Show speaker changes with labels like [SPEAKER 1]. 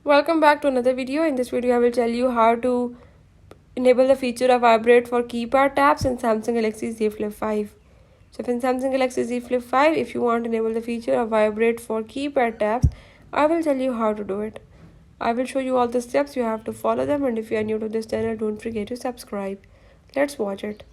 [SPEAKER 1] Welcome back to another video. In this video, I will tell you how to enable the feature of Vibrate for Keypad Taps in Samsung Galaxy Z Flip 5. So if in Samsung Galaxy Z Flip 5, if you want to enable the feature of Vibrate for Keypad Taps, I will tell you how to do it. I will show you all the steps, you have to follow them, and if you are new to this channel, don't forget to subscribe. Let's watch it.